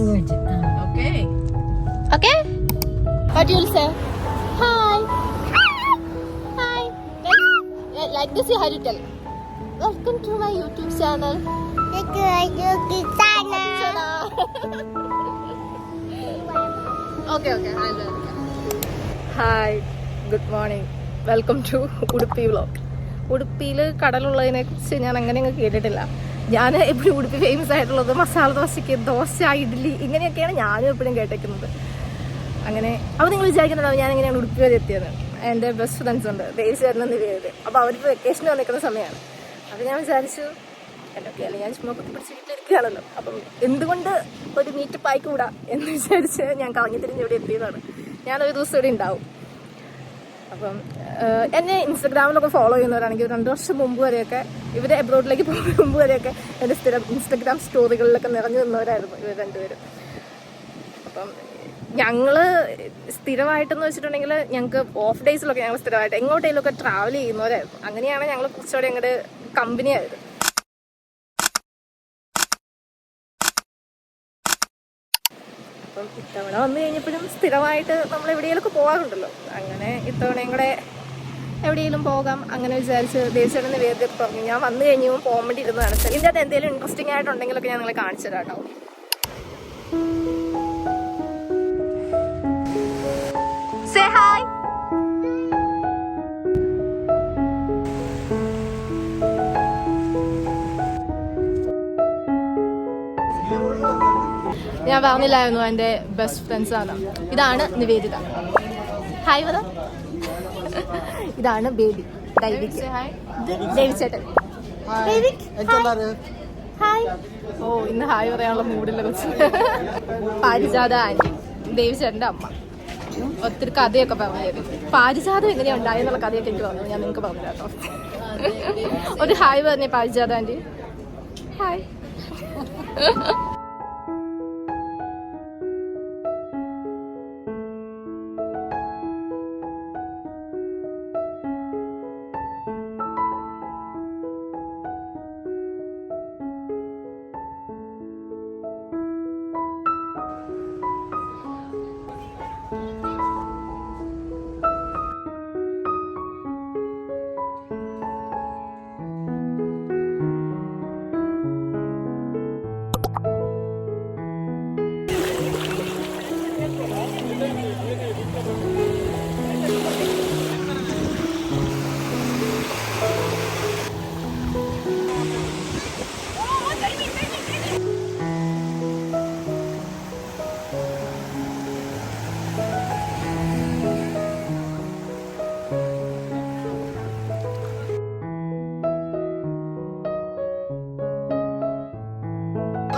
language. Okay. Okay? What you'll say? Hi. Hi. Like this, you have to tell. Welcome to my YouTube channel. Okay. I'll do it. Hi. Good morning. Welcome to Udupi vlog. ഉടുപ്പിയിൽ കടലുള്ളതിനെ കുറിച്ച് ഞാൻ അങ്ങനെ അങ്ങ് കേട്ടിട്ടില്ല. ഞാൻ എപ്പോഴും Udupi famous ആയിട്ടുള്ളത് മസാല ദോശയ്ക്ക്, ദോശ, ഇഡ്ഡലി ഇങ്ങനെയൊക്കെയാണ് ഞാനും എപ്പോഴും കേട്ടേക്കുന്നത്. അങ്ങനെ അപ്പോൾ നിങ്ങൾ വിചാരിക്കുന്നുണ്ടാവും ഞാൻ എങ്ങനെയാണ് ഉടുപ്പി വരെ എത്തിയത്. എൻ്റെ ബെസ്റ്റ് ഫ്രണ്ട്സ് ഉണ്ട്, ദേശീയരണം നിലയത്. അപ്പോൾ അവർക്ക് വെക്കേഷന് വന്നിരിക്കുന്ന സമയമാണ്. അപ്പോൾ ഞാൻ വിചാരിച്ചു എന്തൊക്കെയല്ലേ ഞാൻ ചുമ്മാ കുത്തി പിടിച്ച് വീട്ടിലിരിക്കുകയാണല്ലോ, അപ്പം എന്തുകൊണ്ട് ഒരു മീറ്റപ്പ് ആയിക്കൂടാ എന്ന് വിചാരിച്ച് ഞാൻ കറങ്ങി തിരിഞ്ഞ് ഇവിടെ എത്തിയതാണ്. ഞാനൊരു ദിവസം ഇവിടെ ഉണ്ടാവും. അപ്പം എന്നെ ഇൻസ്റ്റഗ്രാമിലൊക്കെ ഫോളോ ചെയ്യുന്നവരാണെങ്കിൽ 2 വർഷം മുമ്പ് വരെയൊക്കെ ഇവർ എബ്രോഡിലേക്ക് പോകുന്ന മുമ്പ് വരെയൊക്കെ എൻ്റെ സ്ഥിരം ഇൻസ്റ്റഗ്രാം സ്റ്റോറികളിലൊക്കെ നിറഞ്ഞു നിന്നവരായിരുന്നു ഇവർ രണ്ടുപേരും. അപ്പം ഞങ്ങൾ സ്ഥിരമായിട്ടെന്ന് വെച്ചിട്ടുണ്ടെങ്കിൽ ഞങ്ങൾക്ക് ഓഫ് ഡേയ്സിലൊക്കെ ഞങ്ങൾ സ്ഥിരമായിട്ട് എങ്ങോട്ടേലൊക്കെ ട്രാവൽ ചെയ്യുന്നവരായിരുന്നു. അങ്ങനെയാണ് ഞങ്ങൾ കുറച്ചുകൂടെ അങ്ങോട്ട് കമ്പനിയായത്. അപ്പം ഇത്തവണ വന്നു കഴിഞ്ഞപ്പോഴും സ്ഥിരമായിട്ട് നമ്മൾ എവിടെയെങ്കിലുമൊക്കെ പോകാറുണ്ടല്ലോ. അങ്ങനെ ഇത്തവണയും കൂടെ എവിടെയെങ്കിലും പോകാം അങ്ങനെ വിചാരിച്ച് ദേശീയനെ വേദി പറഞ്ഞു. ഞാൻ വന്നു കഴിഞ്ഞപ്പോൾ പോകാൻ വേണ്ടി ഇരുന്നതാണ്. ഇതിൻ്റെ അത് എന്തെങ്കിലും ഇൻട്രസ്റ്റിംഗ് ആയിട്ടുണ്ടെങ്കിലൊക്കെ ഞാൻ നിങ്ങളെ കാണിച്ചു തരാം കേട്ടോ. Say hi. ഞാൻ പറഞ്ഞില്ലായിരുന്നു എൻ്റെ ബെസ്റ്റ് ഫ്രണ്ട്സ് ആണ്. ഇതാണ് നിവേദിത. ഹായ് പറ. ഇതാണ് ബേബി ഡൈവിക്. ഡേവിഡ് ചേട്ടൻ. ഹായ്. ഓ ഇന്ന് ഹായ് പറയാനുള്ള മൂഡില്ല കൊച്ചു. പാരിജാത ആൻറ്റി, ദേവി ചേട്ടൻ്റെ അമ്മ. ഒത്തിരി കഥയൊക്കെ പറഞ്ഞു തരും. പാരിജാതം എങ്ങനെയാ ഉണ്ടായെന്നുള്ള കഥയൊക്കെ എനിക്ക് പറഞ്ഞു. ഞാൻ നിങ്ങൾക്ക് പറഞ്ഞു കേട്ടോ. ഒരു ഹായ് പറഞ്ഞേ Parijatha aunty. Hi.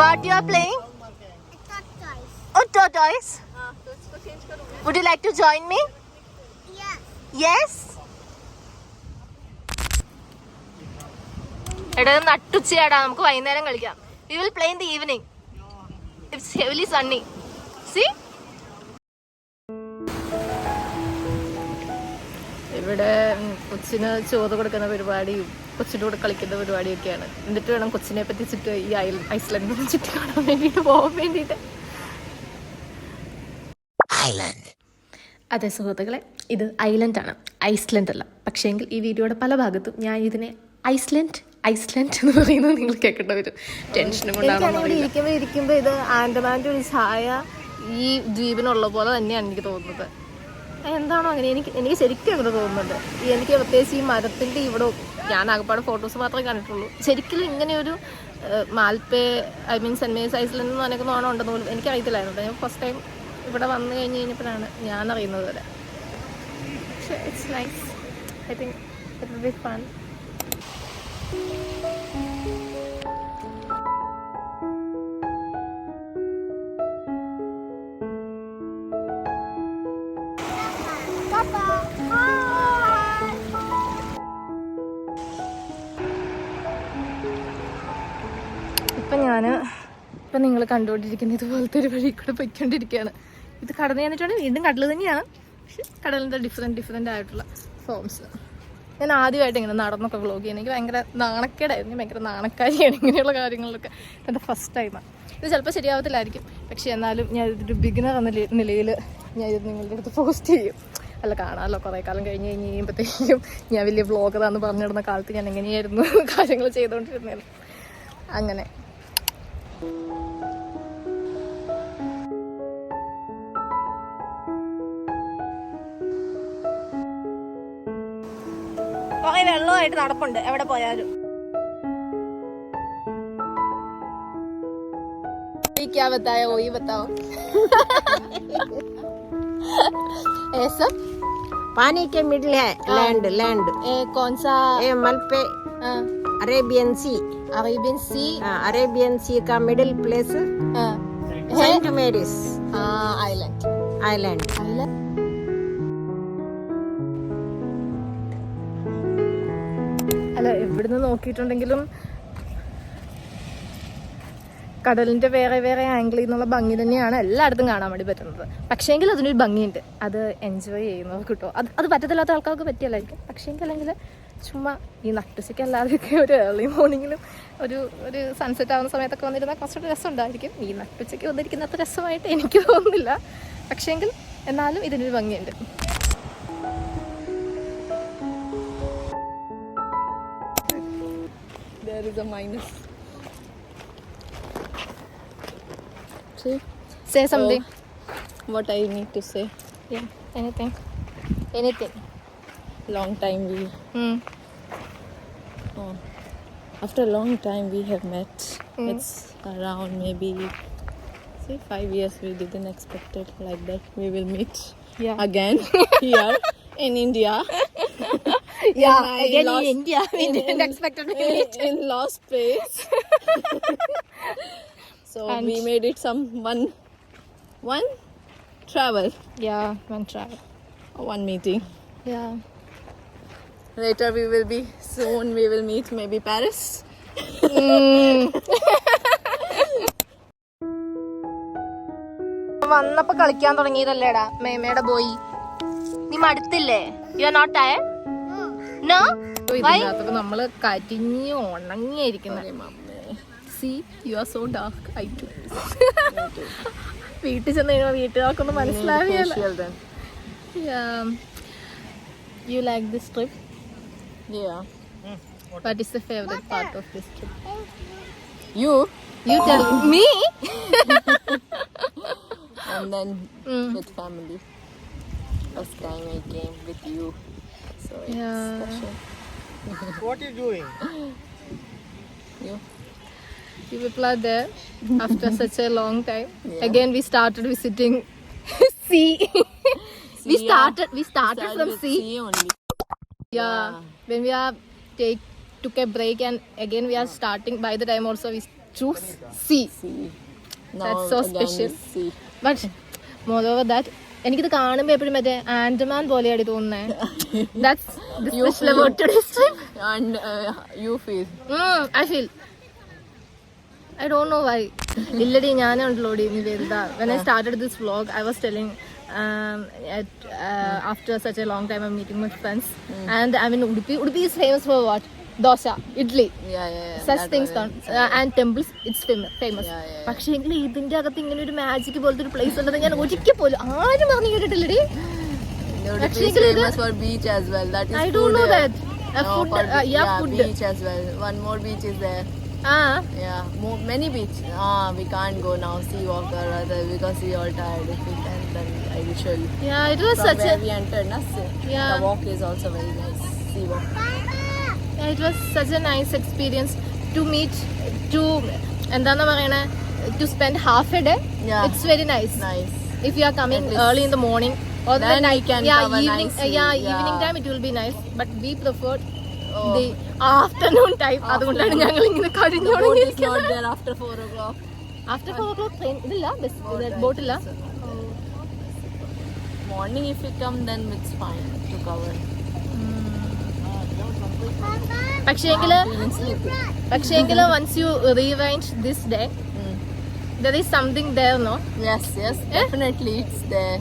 What you are playing? Oh, tortoise. Would you like to join me? Yes. Yes. എടാ നട്ടുച്ചയാടാ, നമുക്ക് വൈകുന്നേരം കളിക്കാം. We will play in the evening. It's heavily sunny. See? ഇവിടെ കൊച്ചിന് ചോറ് കൊടുക്കുന്ന പരിപാടിയും കൊച്ചിൻ്റെ കൂടെ കളിക്കുന്ന പരിപാടിയൊക്കെയാണ്. എന്നിട്ട് വേണം കൊച്ചിനെ പറ്റി ചുറ്റും ഈ ഐസ്ലൻഡിൽ ചുറ്റി കാണാൻ വേണ്ടിയിട്ട് പോകാൻ വേണ്ടിയിട്ട്. അതെ സുഹൃത്തുക്കളെ, ഇത് ഐലൻഡാണ്, ഐസ്ലൻഡ് അല്ല. പക്ഷേങ്കിൽ ഈ വീഡിയോയുടെ പല ഭാഗത്തും ഞാൻ ഇതിനെ ഐസ്ലൻഡ് എന്ന് പറയുന്നത് നിങ്ങൾ കേൾക്കേണ്ട വരും. ടെൻഷനും കൊണ്ടാണ് ഇരിക്കുമ്പോൾ ഇത് ആൻഡമാൻ്റെ ഒരു ഛായ ഈ ദ്വീപിനുള്ള പോലെ തന്നെയാണ് എനിക്ക് തോന്നുന്നത്. എന്താണോ അങ്ങനെ എനിക്ക് ശരിക്കും അങ്ങനെ തോന്നുന്നുണ്ട്. എനിക്ക് പ്രത്യേകിച്ച് ഈ മരത്തിൻ്റെ ഇവിടെ, ഞാൻ ആകപ്പാട് ഫോട്ടോസ് മാത്രമേ കണ്ടിട്ടുള്ളൂ. ശരിക്കും ഇങ്ങനെയൊരു മാൽപ്പേ സെൻറ്റ് മേരീസ് ഐസ്ലൻഡ് എന്ന് പറഞ്ഞേക്കുന്നതാണോ ഉണ്ടെന്ന് പോലും എനിക്കറിയത്തില്ലായിരുന്നു. ഞാൻ ഫസ്റ്റ് ടൈം ഇവിടെ വന്നു കഴിഞ്ഞപ്പോഴാണ് ഞാൻ അറിയുന്നത് വരെ. പക്ഷേ it's nice. I think it will be fun. ഇപ്പം നിങ്ങൾ കണ്ടുകൊണ്ടിരിക്കുന്ന ഇതുപോലത്തെ ഒരു വഴി കൂടെ പോയിക്കൊണ്ടിരിക്കുകയാണ്. ഇത് കടന്ന് ചെന്നിട്ടാണ് വീണ്ടും കടൽ തന്നെയാണ്, പക്ഷെ കടലിൻ്റെ ഡിഫറെൻ്റ് ആയിട്ടുള്ള ഫോംസ്. ഞാൻ ആദ്യമായിട്ട് ഇങ്ങനെ നടന്നൊക്കെ വ്ളോഗ് ചെയ്യുന്നത്. എനിക്ക് ഭയങ്കര നാണക്കേടായിരുന്നു, ഭയങ്കര നാണക്കാരിയാണ് ഇങ്ങനെയുള്ള കാര്യങ്ങളിലൊക്കെ. എൻ്റെ ഫസ്റ്റ് ടൈമാണ് ഇത്. ചിലപ്പോൾ ശരിയാവത്തില്ലായിരിക്കും, പക്ഷേ എന്നാലും ഞാൻ ഇതൊരു ബിഗിനർ എന്ന നിലയിൽ ഞാൻ ഇത് നിങ്ങളുടെ അടുത്ത് പോസ്റ്റ് ചെയ്യും. അല്ല, കാണാമല്ലോ കുറേ കാലം കഴിഞ്ഞ് കഴിയുമ്പോഴത്തേക്കും ഞാൻ വലിയ വ്ളോഗറാന്ന് പറഞ്ഞിടുന്ന കാലത്ത് ഞാൻ എങ്ങനെയായിരുന്നു കാര്യങ്ങൾ ചെയ്തുകൊണ്ടിരുന്നത്. അങ്ങനെ കുറേ വെള്ളമായിട്ട് നടപ്പുണ്ട് എവിടെ പോയാലും. क्या बताया वही बताओ. ऐसा पानी के मिडल है लैंड. कौन सा? मलपे अरेबियन सी. अरेबियन सी का middle place Saint Mary's island. അല്ല, എവിടുന്ന് നോക്കിയിട്ടുണ്ടെങ്കിലും കടലിൻ്റെ വേറെ വേറെ ആംഗിളിൽ നിന്നുള്ള ഭംഗി തന്നെയാണ് എല്ലായിടത്തും കാണാൻ വേണ്ടി പറ്റുന്നത്. പക്ഷേങ്കിൽ അതിനൊരു ഭംഗിയുണ്ട്, അത് എൻജോയ് ചെയ്യുന്നവർക്ക് കിട്ടും. അത് പറ്റത്തില്ലാത്ത ആൾക്കാർക്ക് പറ്റിയല്ലായിരിക്കും. പക്ഷേങ്കിൽ അല്ലെങ്കിൽ ചുമ്മാ ഈ നട്ടുച്ചയ്ക്ക് അല്ലാതെയൊക്കെ ഒരു ഏർലി മോർണിംഗിലും ഒരു സൺസെറ്റ് ആവുന്ന സമയത്തൊക്കെ വന്നിരുന്നാൽ കുറച്ചുകൂടി രസം ഉണ്ടായിരിക്കും. ഈ നട്ടുച്ചയ്ക്ക് വന്നിരിക്കുന്ന അത്ര രസമായിട്ട് എനിക്ക് തോന്നുന്നില്ല. പക്ഷേങ്കിൽ എന്നാലും ഇതിനൊരു ഭംഗിയുണ്ട്. There is a minus. Say something. What I need to say? Yeah, anything. Long time we. After a long time we have met. It's around maybe 5 years. We didn't expect it like that. We will meet again here in India. Again in India. We didn't expect it to meet in lost place. So and we made it one travel. Yeah, one travel. One meeting. Yeah. Later we will meet maybe Paris. വന്നപ്പോ കളിക്കാൻ തുടങ്ങിയതല്ലേടാ മേമയുടെ boy. നീ മടുത്തില്ലേ? You are not tired? No. ഇതിനകത്തൊക്കെ നമ്മള് കരിഞ്ഞ് ഉണങ്ങിയിരിക്കുന്നത്. See, you are so dark. I too. വീട്ടിൽ ചെന്ന് കഴിയുമ്പോൾ വീട്ടുകാർക്കൊന്നും മനസ്സിലാവില്ല. You like this trip? Yeah. What is the favorite part of this trip? You tell me. And then with family. First time I came with you. So it's special. What are you doing? You people are there after such a long time. Again we started visiting sea. We started from sea only. When we are took a break and again we are starting. By the time also we choose sea. That's so special. But moreover that എനിക്കിത് കാണുമ്പോൾ എപ്പോഴും മറ്റേ ആൻഡമാൻ പോലെയാണ് തോന്നുന്നത്. That's the special about today's trip. And you feel? I feel. I don't know why. ഇല്ലടി ഞാനുണ്ടല്ലോടി നീ വലുതാ. When I started this vlog, I was telling after such a long time I'm meeting my friends and I'm in Udupi. Udupi is famous for what? Dosa, idli. Such things and temples, it's famous. പക്ഷേ എങ്കിൽ ഇതിന്റെ അകത്ത് ഇങ്ങനെ ഒരു magic പോലത്തെ ഒരു place ഉണ്ടെന്ന് ഞാൻ ഒരിക്കൽ പോലും ആരും പറഞ്ഞു കേട്ടിട്ടില്ലടി. Famous for beach as well. That is I don't know that. Food. Beach as well. One more beach is there. Many beach. We can't go now. Sea walk or other because we all tired. If we can, then I will show you. It was from such where we entered. The walk is also very nice. Sea walk. It was such a nice experience to meet. എന്താണ് പറയണേ? To spend half a day. It's very nice. If you are coming early in the morning or then the night, can evening. Evening time it will be nice. But we preferred the afternoon time. അതുകൊണ്ടാണ് ഞങ്ങൾ ഇങ്ങനെ കഴിഞ്ഞുകൊണ്ടിരിക്കുന്നത്. Not there after 4 o'clock. After 4 o'clock train ഇതില്ല, boat ഇല്ല. Morning if you come then it's fine to cover. പക്ഷേങ്കില് once you rewind this day, there is something there, no? Yes, definitely it's there.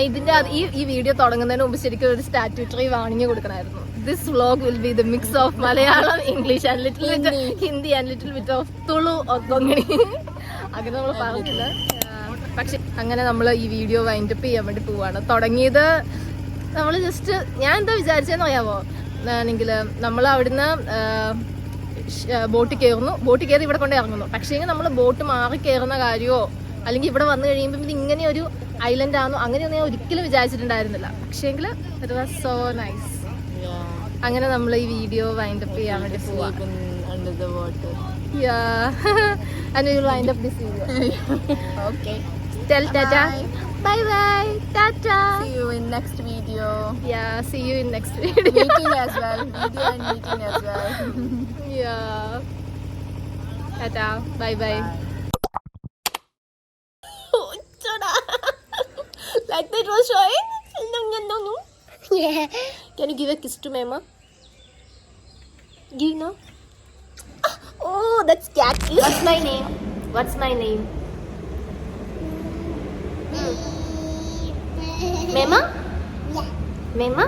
ഇതിന്റെ ഈ video തുടങ്ങുന്നതിന് മുമ്പ് ശരിക്കും ഒരു statutory warning കൊടുക്കണമായിരുന്നു. This vlog will be the mix of Malayalam, English and little bit Hindi and little bit of Tulu or Konkani. അങ്ങനെ നമ്മൾ പറഞ്ഞില്ല. പക്ഷെ അങ്ങനെ നമ്മൾ ഈ വീഡിയോ വൈൻഡപ്പ് ചെയ്യാൻ വേണ്ടി പോവാണ്. തുടങ്ങിയത് നമ്മൾ ജസ്റ്റ് ഞാൻ എന്താ വിചാരിച്ചതെന്ന് അറിയാമോ, ആണെങ്കിൽ നമ്മൾ അവിടുന്ന് ബോട്ടിൽ കയറി ഇവിടെ കൊണ്ട് ഇറങ്ങുന്നു. പക്ഷേ നമ്മൾ ബോട്ട് മാറി കയറുന്ന കാര്യമോ അല്ലെങ്കിൽ ഇവിടെ വന്നു കഴിയുമ്പോൾ ഇത് ഇങ്ങനെ ഒരു ഐലൻഡ് ആണോ അങ്ങനെയൊന്നും ഞാൻ ഒരിക്കലും വിചാരിച്ചിട്ടുണ്ടായിരുന്നില്ല. പക്ഷേങ്കിൽ ഇറ്റ് വാസ് സോ നൈസ്. അങ്ങനെ നമ്മൾ ഈ വീഡിയോ വൈൻഡപ്പ് ചെയ്യാൻ വേണ്ടി പോവാ. Under the water. Yeah. And we will wind up this video. Okay. Tell Tata. Bye bye. Tata. See you in next video. Yeah, see you in next video. Meeting as well. Video and meeting as well. Yeah. Tata. Bye bye. Oh, Tata. Like that was showing? No. Yeah. Can you give a kiss to Mama? Give no? Oh, that's cat kiss. What's my name? Mema? Yeah. Mema?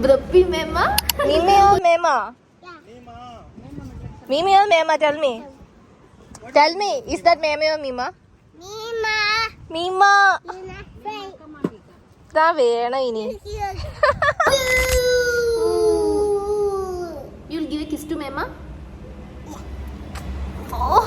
Bruppy Mema? Mimi or Mema? Yeah. Mimi or Mema? Tell me. Is that Meme or Mima? Mima. Da വേണം ഇനി. You'll give a kiss to Mema? Yeah. Oh.